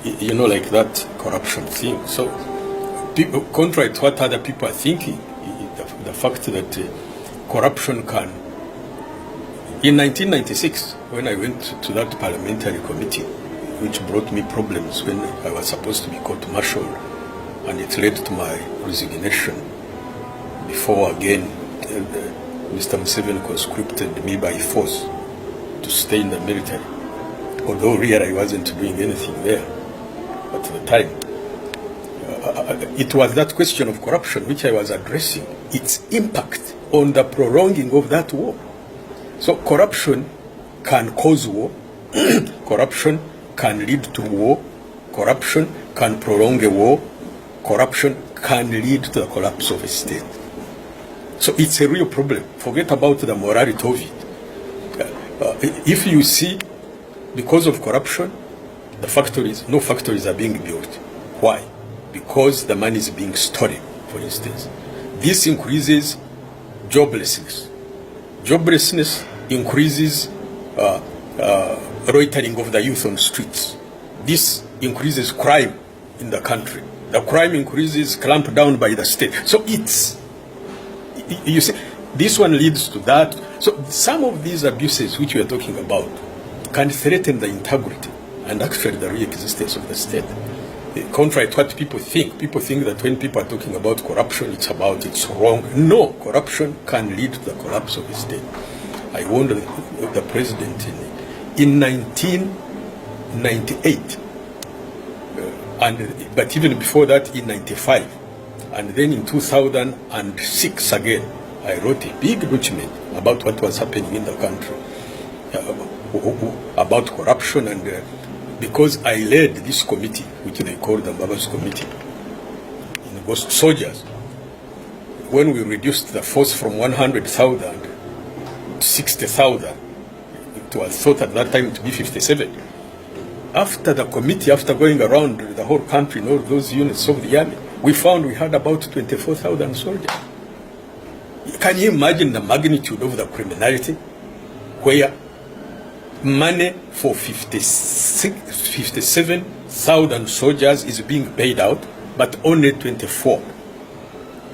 you know, like that corruption thing. So, people, contrary to what other people are thinking, the fact that corruption can. In 1996, when I went to that parliamentary committee, which brought me problems when I was supposed to be court-martialed, and it led to my resignation before again Mr. Museveni conscripted me by force to stay in the military. Although really I wasn't doing anything there at the time. It was that question of corruption which I was addressing, its impact on the prolonging of that war. So corruption can cause war, corruption can lead to war, corruption can prolong a war, corruption can lead to the collapse of a state. So it's a real problem. Forget about the morality of it. If you see, because of corruption, the factories, no factories are being built. Why? Because the money is being stolen, for instance. This increases joblessness. Joblessness increases loitering of the youth on streets. This increases crime in the country. The crime increases, clamped down by the state. So it's, you see, this one leads to that. So some of these abuses which we are talking about can threaten the integrity and actually the real existence of the state. Contrary to what people think that when people are talking about corruption, it's wrong. No, corruption can lead to the collapse of the state. I warned the president in 1998, but even before that in 95, and then in 2006 again, I wrote a big document about what was happening in the country, about corruption, and because I led this committee, which they call the Mbabazi Committee, in Ghost Soldiers, when we reduced the force from 100,000 to 60,000, it was thought at that time to be 57. After the committee, after going around the whole country in all those units of the army, we found we had about 24,000 soldiers. Can you imagine the magnitude of the criminality where money for 57,000 soldiers is being paid out, but only 24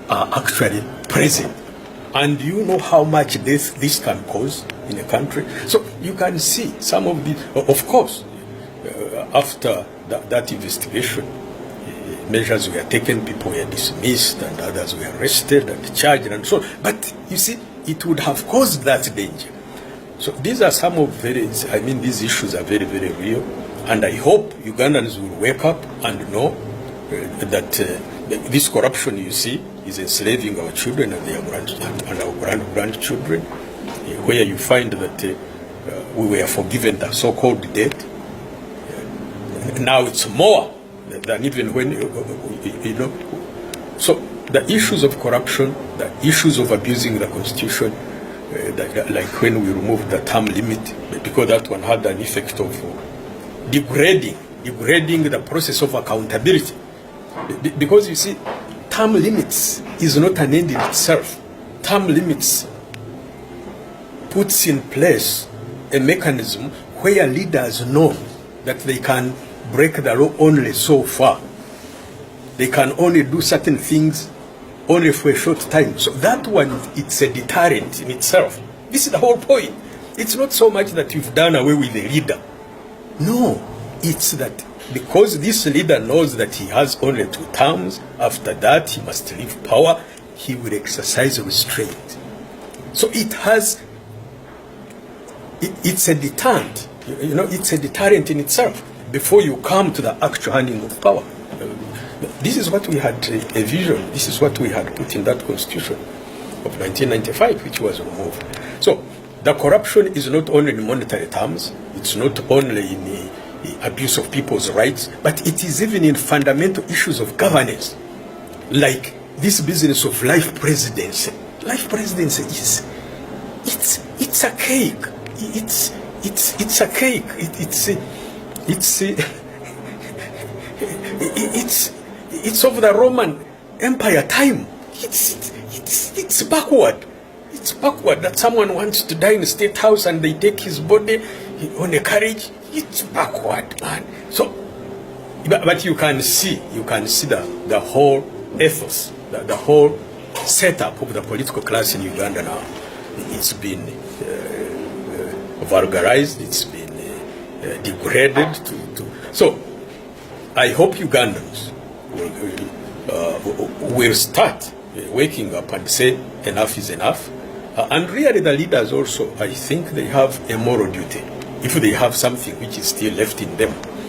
are actually present? And you know how much this can cause in a country? So you can see some of the, of course, after that investigation, measures were taken, people were dismissed, and others were arrested and charged and so on. But you see, it would have caused that danger. So these are some of these issues are very, very real. And I hope Ugandans will wake up and know that this corruption you see is enslaving our children and our grandchildren, where you find that we were forgiven the so-called debt. Now it's more than even when, you know. So the issues of corruption, the issues of abusing the constitution, like when we removed the term limit, because that one had an effect of degrading the process of accountability. Because you see, term limits is not an end in itself. Term limits puts in place a mechanism where leaders know that they can break the law only so far. They can only do certain things only for a short time. So that one, it's a deterrent in itself. This is the whole point. It's not so much that you've done away with the leader. No, it's that because this leader knows that he has only 2 terms, after that he must leave power, he will exercise restraint. So it's a deterrent. You know, it's a deterrent in itself before you come to the actual handing of power. This is what we had a vision. This is what we had put in that constitution of 1995, which was removed. So the corruption is not only in monetary terms, it's not only in the abuse of people's rights, but it is even in fundamental issues of governance, like this business of life presidency. Life presidency is it's a cake. It's a cake. It's of the Roman Empire time. It's backward. It's backward that someone wants to die in the State House and they take his body on a carriage. It's backward, man. So but you can see the whole ethos, the whole setup of the political class in Uganda now. It's been vulgarized, it's been degraded. So I hope Ugandans will start waking up and say enough is enough. And really the leaders also, I think they have a moral duty. If they have something which is still left in them,